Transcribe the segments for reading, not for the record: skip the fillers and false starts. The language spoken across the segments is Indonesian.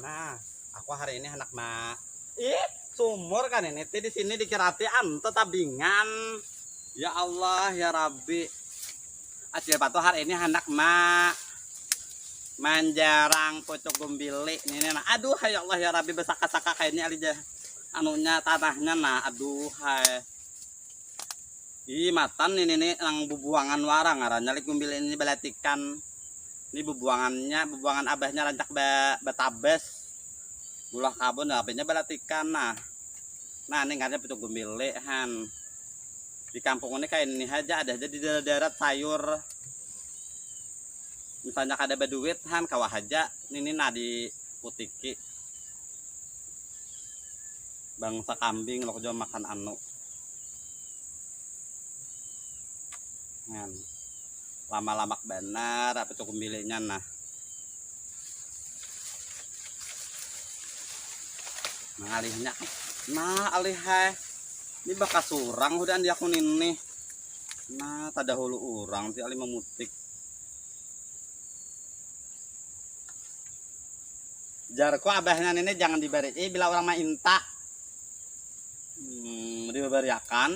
Nah, aku hari ini hendak sumur kan ini. Di sini dikirati anto tabingan. Ya Allah ya Rabbi. Acil patu hari ini hendak manjarang pocok gumbili ini nah. Aduh ya Allah ya Rabbi besaka-saka kayaknya aja anunya tanahnya nah. Aduh hai. Ih matan ini nih nang bubuangan warang ngarannya lik gumbili ini belatikan. Ini bubuangan abahnya rancak betabes. Bulah kabun HP-nya belatikan nah. Nah ini ngarnya pocok gumbili han. Di kampung ini kayak ini aja ada aja di darat sayur. Misalnya kada berduit han kawah aja ini nah di putiki. Bangsa kambing lo jo makan anu. Ngan. Lama-lama benar apa cukup milihnya nah. Alihnya nah alih ini bakas urang udah di akun ini nah tada hulu urang ti alih memutik jarku abahnya ini jangan diberi bila orang mah inta diberiakan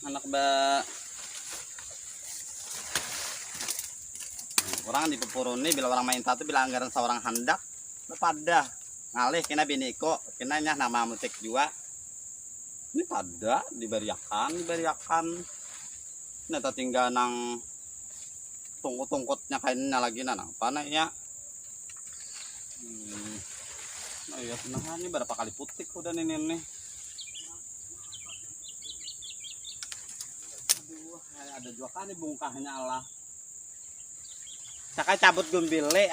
anak orang di pepuruni bila orang main satu bila anggaran seorang hendak pada ngalih kena biniko kena nya nama mutik juga ini pada diberiakan neta tinggal nang tungkut-tungkutnya kainnya lagi nang apa ya nah ya nah ini berapa kali putik udah ini aduh ada juga kan nih bungkahnya Allah caka cabut gumbili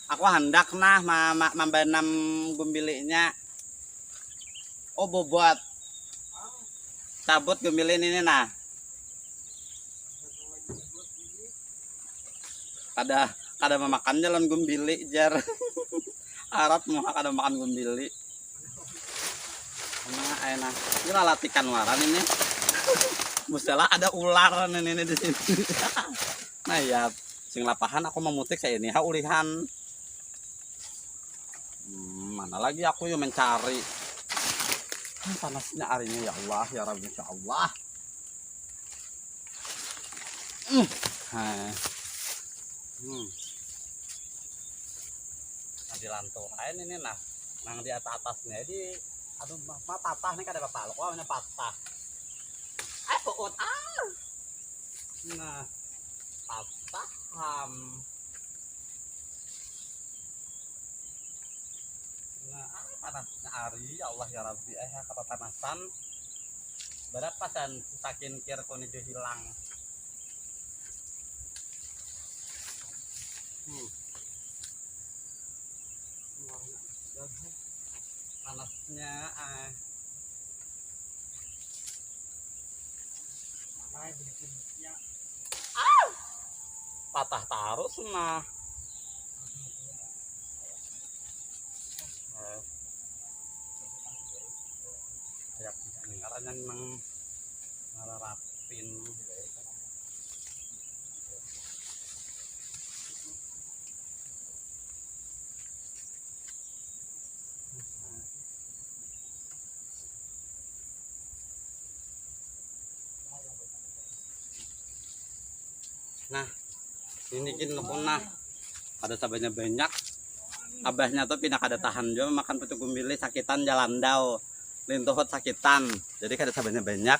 aku hendak nah membenam gumbilinya oh bobot cabut gumbili ini nah kada memakan jalan gumbili jar Arab mau kada makan gumbili nah enak ini lalatikan waran ini mustalah ada ular ini di sini nah ya sing lapahan aku memutik saya ini ulihan mana lagi aku yang mencari panasnya harinya ya Allah ya Rabbi insya Allah nah, di lanturan ini nah nang di atasnya di aduh mah patah nih kada apa lo kok patah puut nah patah panasnya hari ya Allah ya Rabbi kepanasan berapa san sakin kir koni hilang panasnya patah taruh nah kayak karena memang ngarapin nah ini kin nah ada sabanya banyak abahnya tuh pindah kada tahan juga makan pucuk gumbili sakitan jalan dau lintuhut sakitan jadi kada sabanya banyak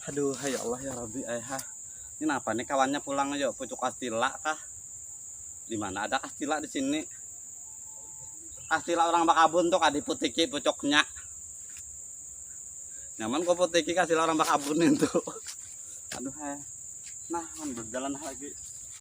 aduh ya Allah ya Rabbi ini apa nih kawannya pulang yuk pucuk kastila kah di mana ada kastila di sini kastila orang Bakabun tuh kadi putiki pucuknya nyaman kok putiki kastila orang Bakabun itu aduh nah berjalan lagi